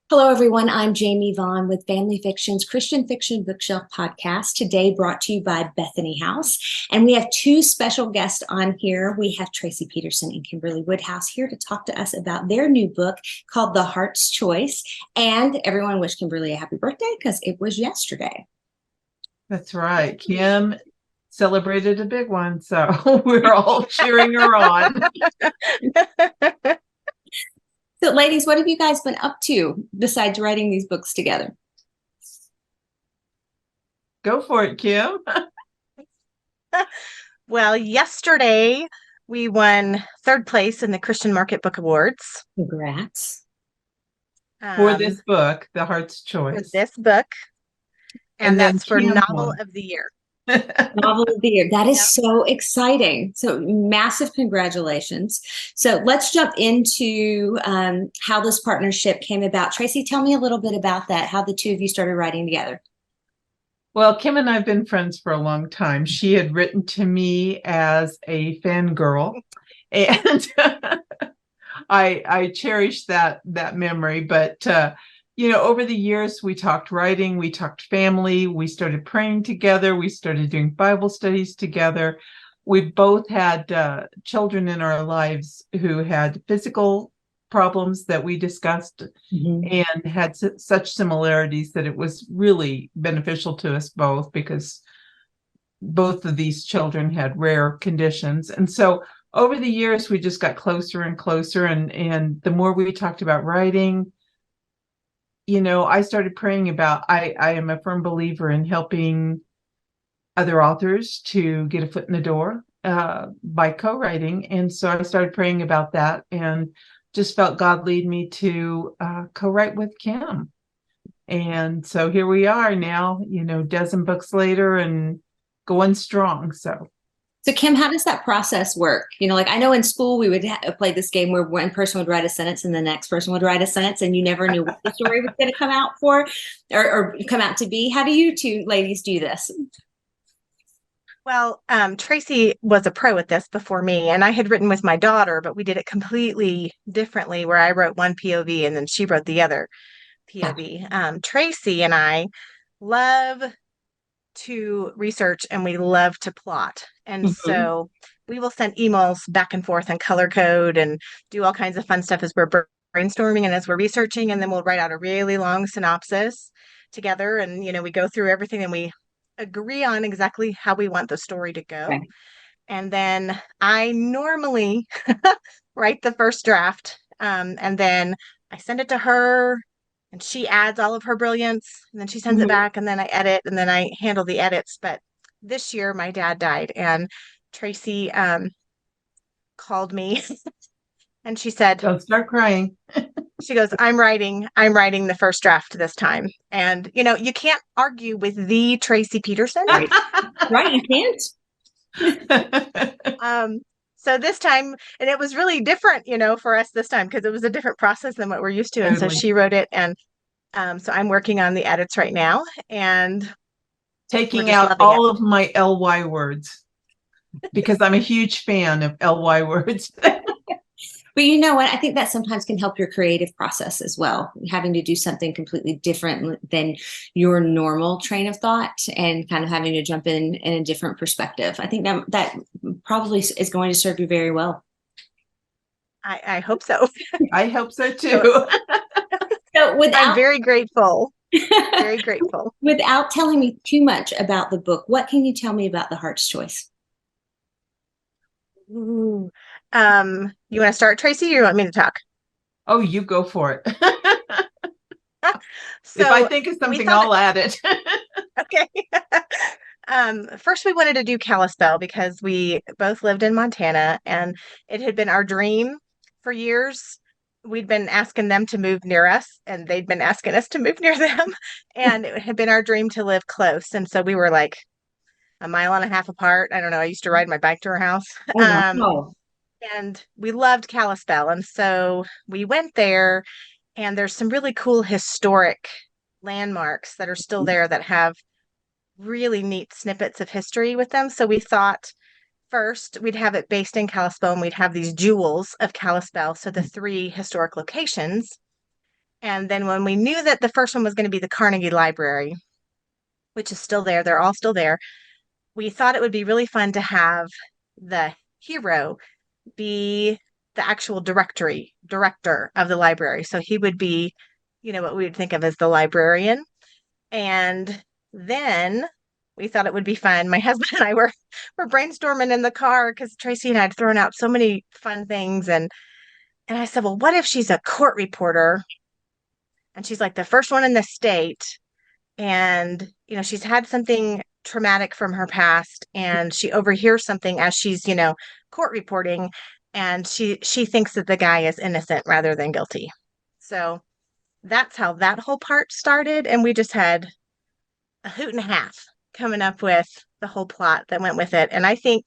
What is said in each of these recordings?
Hello, everyone. I'm Jamie Vaughn with Family Fiction's Christian Fiction Bookshelf podcast, today brought to you by Bethany House. And we have two special guests on here. We have Tracie Peterson and Kimberly Woodhouse here to talk to us about their new book called The Heart's Choice. And everyone wish Kimberly a happy birthday because it was yesterday. That's right. Kim celebrated a big one, so we're all cheering her on. So, ladies, what have you guys been up to besides writing these books together? Go for it, Kim. Well, yesterday we won third place in the Christian Market Book Awards. Congrats. For this book, The Heart's For Choice. this book. And that's for Kim Novel won. of the Year. Novel of the Year. That is so exciting. So massive congratulations. So let's jump into how this partnership came about. Tracie, tell me a little bit about that, how the two of you started writing together. Well, Kim and I have been friends for a long time. She had written to me as a fangirl, and I cherish that memory. But over the years, we talked writing, we talked family, we started praying together, we started doing Bible studies together. We both had children in our lives who had physical problems that we discussed, and had such similarities that it was really beneficial to us both, because both of these children had rare conditions. And so over the years, we just got closer and closer. And the more we talked about writing, I started praying about, I am a firm believer in helping other authors to get a foot in the door by co-writing. And so I started praying about that and just felt God lead me to co-write with Kim. And so here we are now, dozen books later and going strong. So Kim, how does that process work? I know in school we would play this game where one person would write a sentence and the next person would write a sentence, and you never knew what the story was going to come out for or come out to be. How do you two ladies do this? Well, Tracie was a pro at this before me, and I had written with my daughter, but we did it completely differently, where I wrote one POV and then she wrote the other POV. Tracie and I love to research and we love to plot. And so we will send emails back and forth and color code and do all kinds of fun stuff as we're brainstorming and as we're researching. And then we'll write out a really long synopsis together. And, we go through everything and we agree on exactly how we want the story to go. Okay. And then I normally write the first draft, and then I send it to her and she adds all of her brilliance, and then she sends it back, and then I edit, and then I handle the edits. But this year my dad died, and Tracie called me and she said, "Don't start crying." She goes, I'm writing the first draft this time. And, you can't argue with the Tracie Peterson. Right, you can't. So this time, and it was really different, for us this time, because it was a different process than what we're used to. Totally. And so she wrote it. And so I'm working on the edits right now and taking out all of my LY words, because I'm a huge fan of LY words. But you know what? I think that sometimes can help your creative process as well. Having to do something completely different than your normal train of thought and kind of having to jump in a different perspective. I think that probably is going to serve you very well. I hope so. I hope so too. I'm very grateful. Very grateful. Without telling me too much about the book, what can you tell me about The Heart's Choice? Ooh. You want to start, Tracie, or you want me to talk? Oh, you go for it. So if I think of something, I'll add it. Okay. First, we wanted to do Kalispell because we both lived in Montana, and it had been our dream for years. We'd been asking them to move near us, and they'd been asking us to move near them. And it had been our dream to live close. And so we were like a mile and a half apart. I don't know. I used to ride my bike to her house. And we loved Kalispell. And so we went there, and there's some really cool historic landmarks that are still there that have really neat snippets of history with them. So we thought first we'd have it based in Kalispell, and we'd have these jewels of Kalispell. So the three historic locations. And then when we knew that the first one was going to be the Carnegie Library, which is still there, they're all still there, we thought it would be really fun to have the hero be the actual director of the library. So he would be, what we would think of as the librarian. And then we thought it would be fun. My husband and I were brainstorming in the car because Tracie and I had thrown out so many fun things. And I said, well, what if she's a court reporter and she's like the first one in the state, and she's had something traumatic from her past, and she overhears something as she's court reporting, and she thinks that the guy is innocent rather than guilty. So that's how that whole part started, and we just had a hoot and a half coming up with the whole plot that went with it. And I think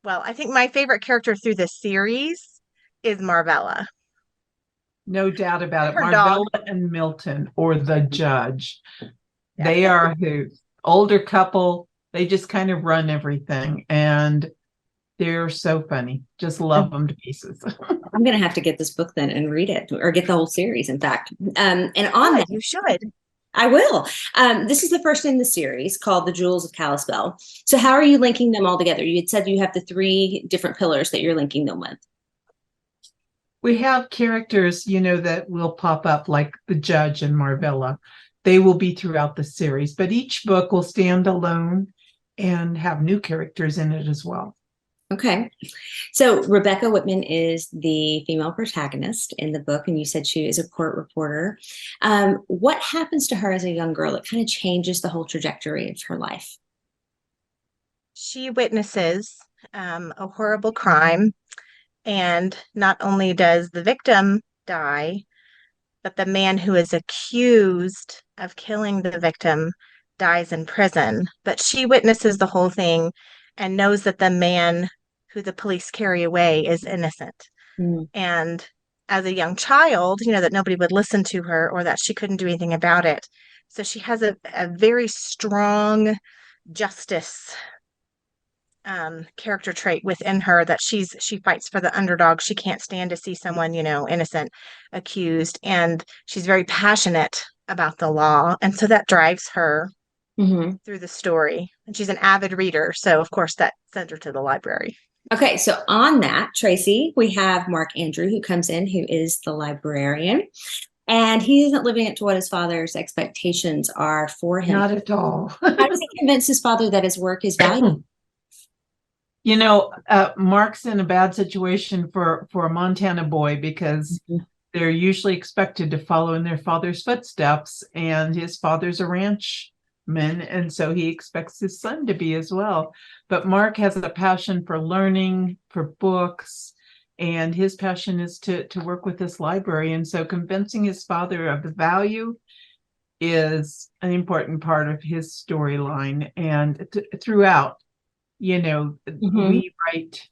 my favorite character through the series is Marvella. No doubt about it. Her Marvella dog. and Milton, or the judge. Yeah. They are the older couple. They just kind of run everything, and they're so funny. Just love them to pieces. I'm going to have to get this book then and read it, or get the whole series, in fact. And on that, you should. I will. This is the first in the series, called The Jewels of Kalispell. So how are you linking them all together? You had said you have the 3 different pillars that you're linking them with. We have characters, that will pop up, like the judge and Marvella. They will be throughout the series, but each book will stand alone and have new characters in it as well. Okay. So Rebecca Whitman is the female protagonist in the book, and you said she is a court reporter. What happens to her as a young girl that kind of changes the whole trajectory of her life? She witnesses a horrible crime, and not only does the victim die, but the man who is accused of killing the victim dies in prison. But she witnesses the whole thing and knows that the man who the police carry away is innocent. Mm. And as a young child, that nobody would listen to her, or that she couldn't do anything about it. So she has a very strong justice character trait within her, that she fights for the underdog. She can't stand to see someone, innocent accused, and she's very passionate about the law. And so that drives her through the story. And she's an avid reader. So of course that sends her to the library. Okay. So on that, Tracie, we have Mark Andrew, who comes in, who is the librarian. And he isn't living up to what his father's expectations are for him. Not at all. How does he convince his father that his work is valuable? Mark's in a bad situation for a Montana boy, because they're usually expected to follow in their father's footsteps, and his father's a ranchman, and so he expects his son to be as well. But Mark has a passion for learning, for books, and his passion is to work with this library. And so convincing his father of the value is an important part of his storyline. And throughout, we write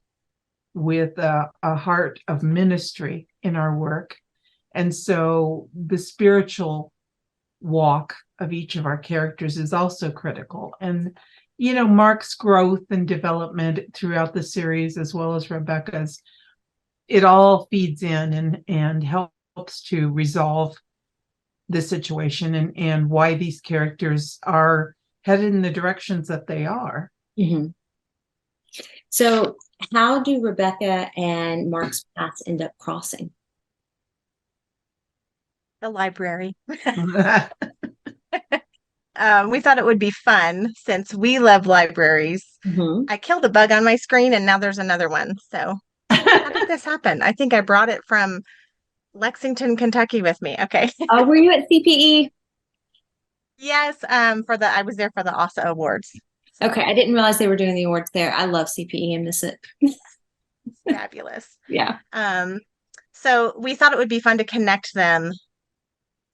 with a heart of ministry in our work. And so the spiritual walk of each of our characters is also critical. And, Mark's growth and development throughout the series, as well as Rebecca's, it all feeds in and helps to resolve the situation and why these characters are headed in the directions that they are. Mm-hmm. So how do Rebecca and Mark's paths end up crossing? The library. We thought it would be fun since we love libraries. I killed a bug on my screen, and now there's another one. So how did this happen? I think I brought it from Lexington, Kentucky with me. Okay. Oh, were you at CPE? Yes. I was there for the ASA Awards. So. Okay. I didn't realize they were doing the awards there. I love CPE and miss it. Fabulous. Yeah. So we thought it would be fun to connect them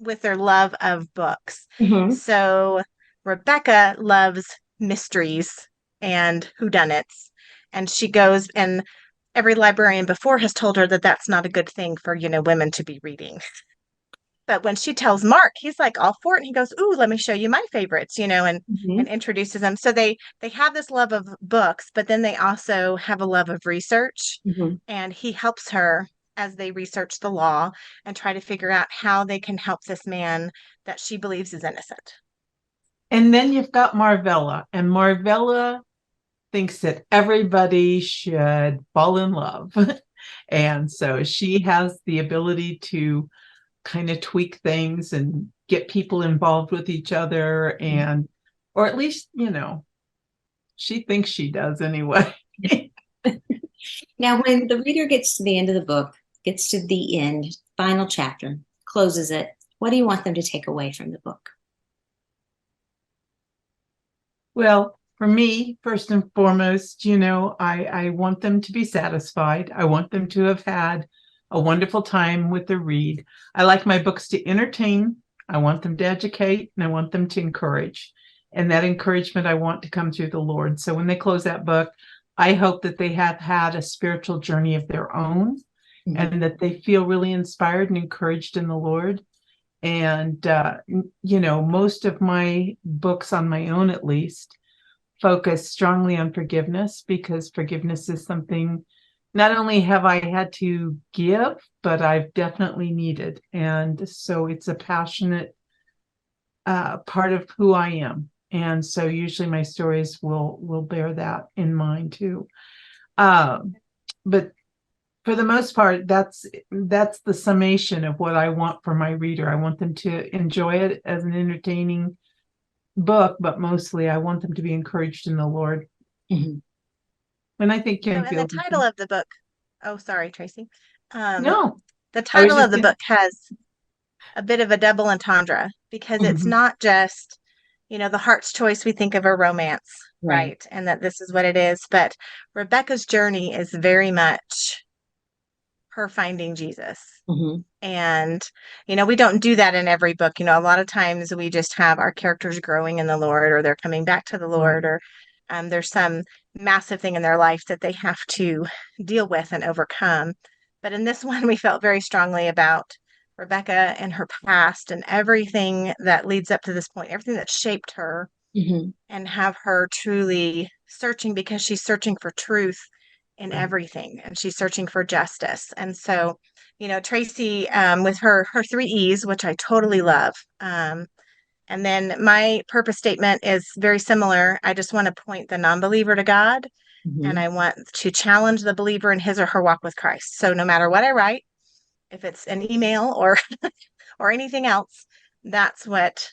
with their love of books. So Rebecca loves mysteries and whodunits, and she goes, and every librarian before has told her that that's not a good thing for, women to be reading. But when she tells Mark, he's like all for it. And he goes, ooh, let me show you my favorites, and introduces them. So they have this love of books, but then they also have a love of research. And he helps her as they research the law and try to figure out how they can help this man that she believes is innocent. And then you've got Marvella, and Marvella thinks that everybody should fall in love. And so she has the ability to kind of tweak things and get people involved with each other, and or at least, she thinks she does anyway. Now, when the reader gets to the end of the book, gets to the end, final chapter, closes it, what do you want them to take away from the book? Well, for me, first and foremost, I want them to be satisfied. I want them to have had a wonderful time with the read. I like my books to entertain. I want them to educate, and I want them to encourage. And that encouragement I want to come through the Lord. So when they close that book, I hope that they have had a spiritual journey of their own, and that they feel really inspired and encouraged in the Lord. And, most of my books, on my own at least, focus strongly on forgiveness, because forgiveness is something not only have I had to give, but I've definitely needed. And so it's a passionate part of who I am. And so usually my stories will bear that in mind too. But for the most part, that's the summation of what I want for my reader. I want them to enjoy it as an entertaining book, but mostly I want them to be encouraged in the Lord. And I think Kim and the title of the book. Oh, sorry, Tracie. No, the title of the book has a bit of a double entendre, because it's not just, the heart's choice we think of a romance, right? And that this is what it is. But Rebecca's journey is very much her finding Jesus. And, we don't do that in every book. A lot of times we just have our characters growing in the Lord, or they're coming back to the Lord, or there's some massive thing in their life that they have to deal with and overcome. But in this one, we felt very strongly about Rebecca and her past and everything that leads up to this point, everything that shaped her, and have her truly searching, because she's searching for truth in everything, and she's searching for justice. And so, Tracie, with her 3 E's, which I totally love. And then my purpose statement is very similar. I just want to point the non-believer to God, and I want to challenge the believer in his or her walk with Christ. So no matter what I write, if it's an email or or anything else, that's what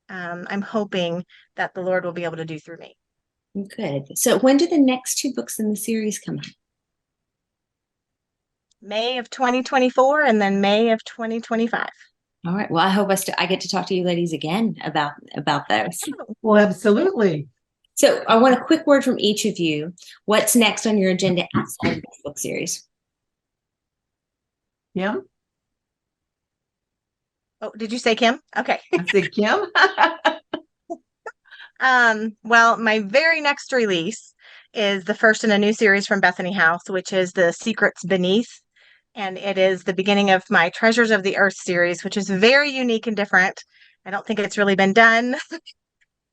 I'm hoping that the Lord will be able to do through me. Good. So when do the next 2 books in the series come out? May of 2024 and then May of 2025. All right. Well, I hope I get to talk to you ladies again about those. Well, absolutely. So I want a quick word from each of you. What's next on your agenda outside of this book series? Kim? Oh, did you say Kim? Okay. I said Kim. Well, my very next release is the first in a new series from Bethany House, which is The Secrets Beneath. And it is the beginning of my Treasures of the Earth series, which is very unique and different. I don't think it's really been done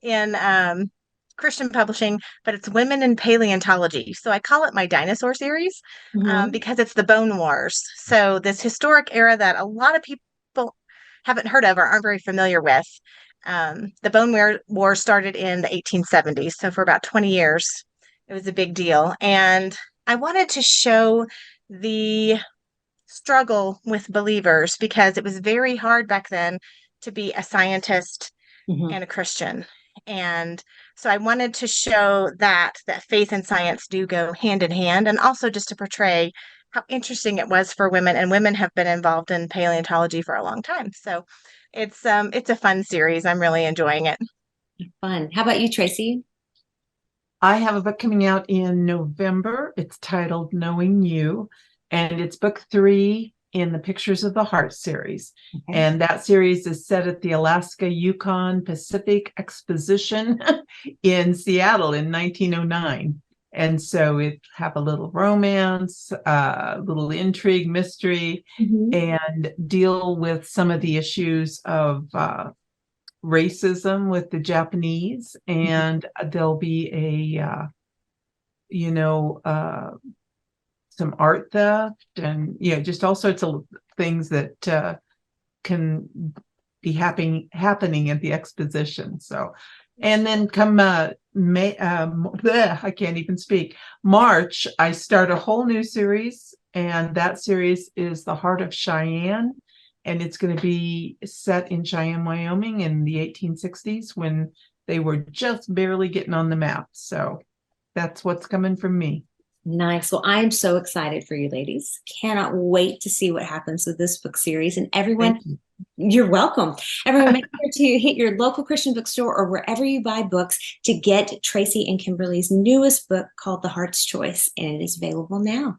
in Christian publishing, but it's women in paleontology. So I call it my dinosaur series because it's the Bone Wars. So this historic era that a lot of people haven't heard of or aren't very familiar with. The Bone War started in the 1870s. So for about 20 years, it was a big deal. And I wanted to show the struggle with believers, because it was very hard back then to be a scientist and a Christian. And so I wanted to show that faith and science do go hand in hand, and also just to portray how interesting it was for women, and women have been involved in paleontology for a long time. So it's a fun series. I'm really enjoying it. Fun. How about you, Tracie? I have a book coming out in November. It's titled Knowing You, and it's book 3 in the Pictures of the Heart series. Okay. And that series is set at the Alaska Yukon Pacific Exposition in Seattle in 1909. And so it have a little romance, little intrigue, mystery, and deal with some of the issues of racism with the Japanese. And there'll be a, some art theft, and just all sorts of things that can be happening at the exposition. So, and then come May, I can't even speak. March, I start a whole new series, and that series is The Heart of Cheyenne, and it's going to be set in Cheyenne, Wyoming, in the 1860s when they were just barely getting on the map. So that's what's coming from me. Nice. Well, I'm so excited for you ladies. Cannot wait to see what happens with this book series. And everyone, you're welcome. Everyone, make sure to hit your local Christian bookstore or wherever you buy books to get Tracie and Kimberly's newest book called The Heart's Choice, and it is available now.